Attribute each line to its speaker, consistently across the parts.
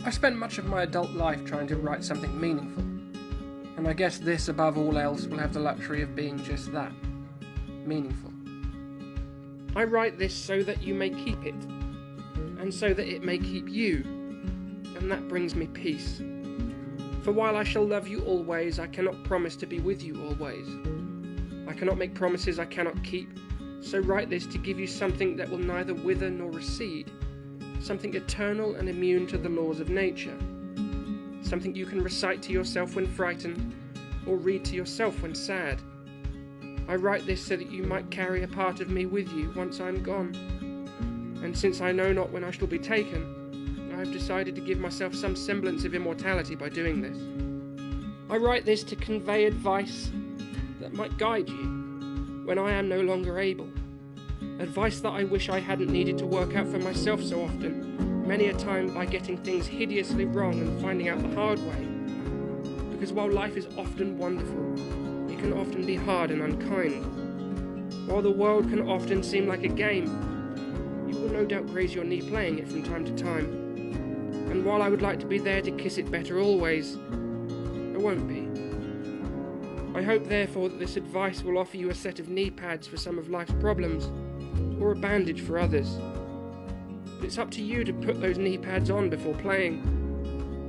Speaker 1: I spent much of my adult life trying to write something meaningful, and I guess this, above all else, will have the luxury of being just that, meaningful. I write this so that you may keep it, and so that it may keep you, and that brings me peace. For while I shall love you always, I cannot promise to be with you always. I cannot make promises I cannot keep, so write this to give you something that will neither wither nor recede, something eternal and immune to the laws of nature, something you can recite to yourself when frightened, or read to yourself when sad. I write this so that you might carry a part of me with you once I am gone, and since I know not when I shall be taken, I have decided to give myself some semblance of immortality by doing this. I write this to convey advice that might guide you when I am no longer able. Advice that I wish I hadn't needed to work out for myself so often, many a time by getting things hideously wrong and finding out the hard way. Because while life is often wonderful, it can often be hard and unkind. While the world can often seem like a game, you will no doubt graze your knee playing it from time to time. And while I would like to be there to kiss it better always, I won't be. I hope therefore that this advice will offer you a set of knee pads for some of life's problems, or a bandage for others. But it's up to you to put those knee pads on before playing,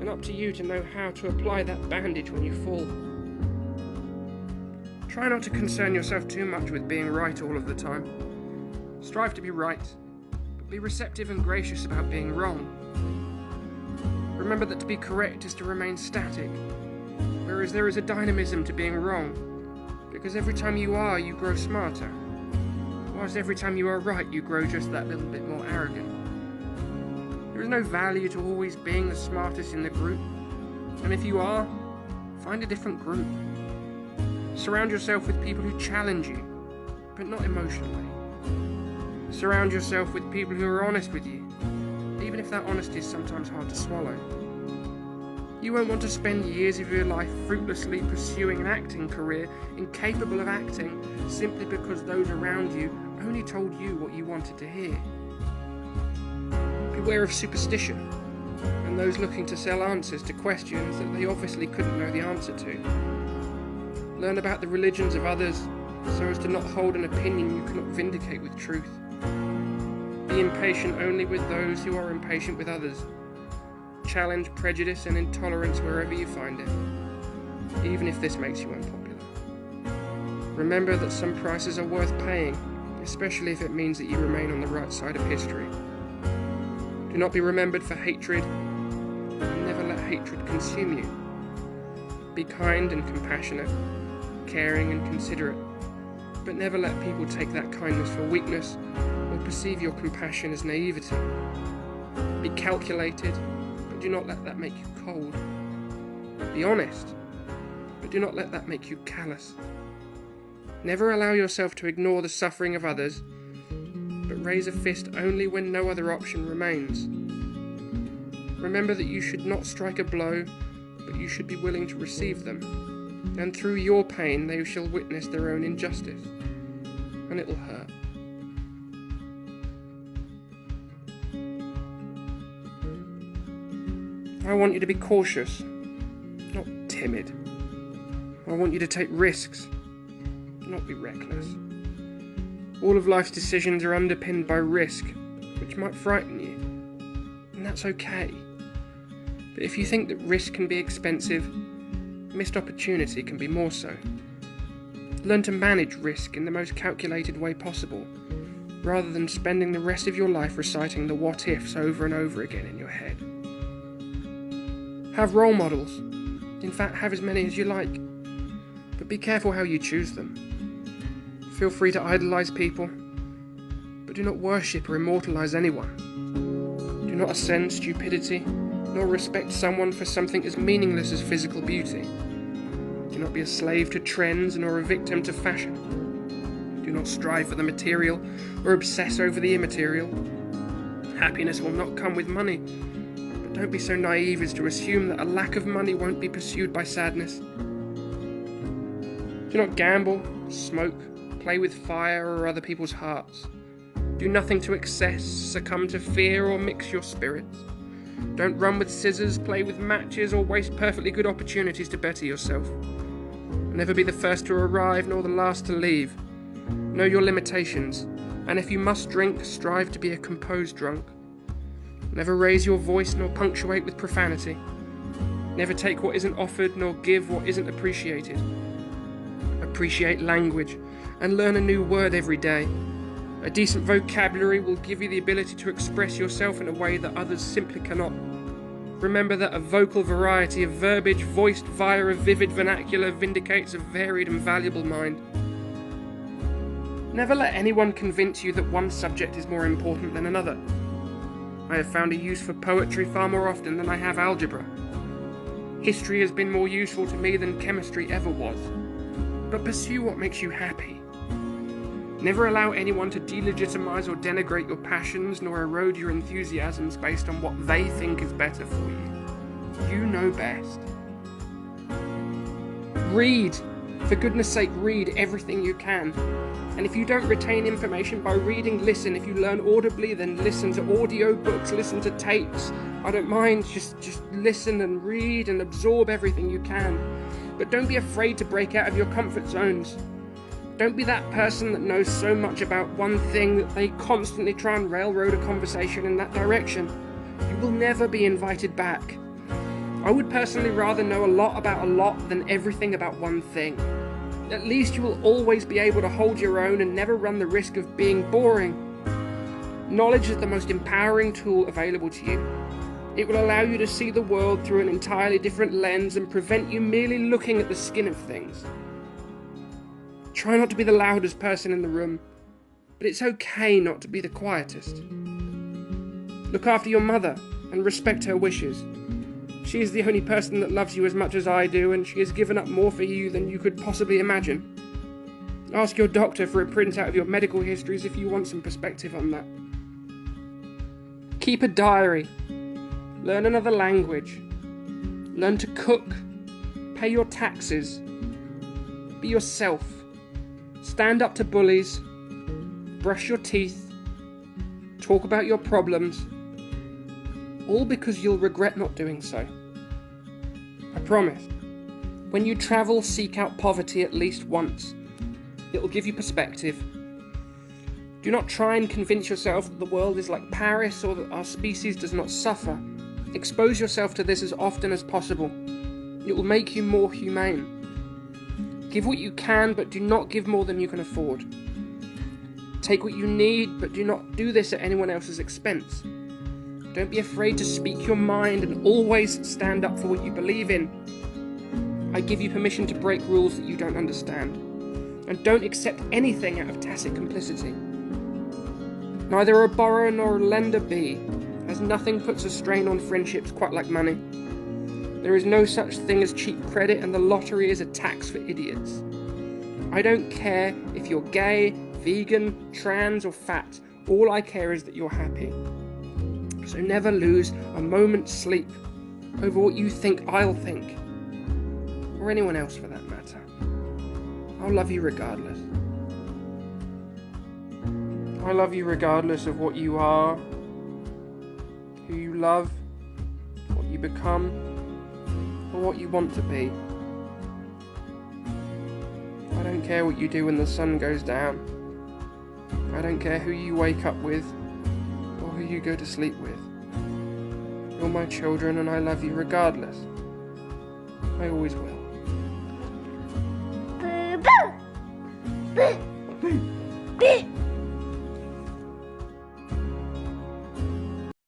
Speaker 1: and up to you to know how to apply that bandage when you fall. Try not to concern yourself too much with being right all of the time. Strive to be right, but be receptive and gracious about being wrong. Remember that to be correct is to remain static, whereas there is a dynamism to being wrong, because every time you are, you grow smarter, whilst every time you are right, you grow just that little bit more arrogant. There is no value to always being the smartest in the group, and if you are, find a different group. Surround yourself with people who challenge you, but not emotionally. Surround yourself with people who are honest with you, even if that honesty is sometimes hard to swallow. You won't want to spend years of your life fruitlessly pursuing an acting career incapable of acting simply because those around you only told you what you wanted to hear. Beware of superstition and those looking to sell answers to questions that they obviously couldn't know the answer to. Learn about the religions of others so as to not hold an opinion you cannot vindicate with truth. Be impatient only with those who are impatient with others. Challenge prejudice and intolerance wherever you find it, even if this makes you unpopular. Remember that some prices are worth paying, especially if it means that you remain on the right side of history. Do not be remembered for hatred, and never let hatred consume you. Be kind and compassionate, caring and considerate, but never let people take that kindness for weakness or perceive your compassion as naivety. Be calculated, but do not let that make you cold. Be honest, but do not let that make you callous. Never allow yourself to ignore the suffering of others, but raise a fist only when no other option remains. Remember that you should not strike a blow, but you should be willing to receive them, and through your pain they shall witness their own injustice, and it will hurt. I want you to be cautious, not timid. I want you to take risks, not be reckless. All of life's decisions are underpinned by risk, which might frighten you, and that's okay. But if you think that risk can be expensive, missed opportunity can be more so. Learn to manage risk in the most calculated way possible, rather than spending the rest of your life reciting the what-ifs over and over again in your head. Have role models. In fact, have as many as you like, but be careful how you choose them. Feel free to idolize people, but do not worship or immortalize anyone. Do not ascend stupidity, nor respect someone for something as meaningless as physical beauty. Do not be a slave to trends nor a victim to fashion. Do not strive for the material or obsess over the immaterial. Happiness will not come with money, but don't be so naive as to assume that a lack of money won't be pursued by sadness. Do not gamble, smoke, play with fire or other people's hearts. Do nothing to excess, succumb to fear or mix your spirits. Don't run with scissors, play with matches, or waste perfectly good opportunities to better yourself. Never be the first to arrive, nor the last to leave. Know your limitations, and if you must drink, strive to be a composed drunk. Never raise your voice, nor punctuate with profanity. Never take what isn't offered, nor give what isn't appreciated. Appreciate language, and learn a new word every day. A decent vocabulary will give you the ability to express yourself in a way that others simply cannot. Remember that a vocal variety of verbiage voiced via a vivid vernacular vindicates a varied and valuable mind. Never let anyone convince you that one subject is more important than another. I have found a use for poetry far more often than I have algebra. History has been more useful to me than chemistry ever was. But pursue what makes you happy. Never allow anyone to delegitimize or denigrate your passions, nor erode your enthusiasms based on what they think is better for you. You know best. Read. For goodness sake, read everything you can. And if you don't retain information by reading, listen. If you learn audibly, then listen to audio books, listen to tapes. I don't mind, just listen and read and absorb everything you can. But don't be afraid to break out of your comfort zones. Don't be that person that knows so much about one thing that they constantly try and railroad a conversation in that direction. You will never be invited back. I would personally rather know a lot about a lot than everything about one thing. At least you will always be able to hold your own and never run the risk of being boring. Knowledge is the most empowering tool available to you. It will allow you to see the world through an entirely different lens and prevent you merely looking at the skin of things. Try not to be the loudest person in the room, but it's okay not to be the quietest. Look after your mother and respect her wishes. She is the only person that loves you as much as I do, and she has given up more for you than you could possibly imagine. Ask your doctor for a printout of your medical histories if you want some perspective on that. Keep a diary. Learn another language. Learn to cook. Pay your taxes. Be yourself. Stand up to bullies. Brush your teeth. Talk about your problems. All because you'll regret not doing so. I promise. When you travel, seek out poverty at least once. It'll give you perspective. Do not try and convince yourself that the world is like Paris or that our species does not suffer. Expose yourself to this as often as possible. It will make you more humane. Give what you can, but do not give more than you can afford. Take what you need, but do not do this at anyone else's expense. Don't be afraid to speak your mind and always stand up for what you believe in. I give you permission to break rules that you don't understand. And don't accept anything out of tacit complicity. Neither a borrower nor a lender be, as nothing puts a strain on friendships quite like money. There is no such thing as cheap credit, and the lottery is a tax for idiots. I don't care if you're gay, vegan, trans or fat. All I care is that you're happy. So never lose a moment's sleep over what you think I'll think, or anyone else for that matter. I'll love you regardless. I love you regardless of what you are, who you love, what you become, or what you want to be. I don't care what you do when the sun goes down. I don't care who you wake up with, or who you go to sleep with. You're my children and I love you regardless. I always will.
Speaker 2: Boo boo! Boo! Boo!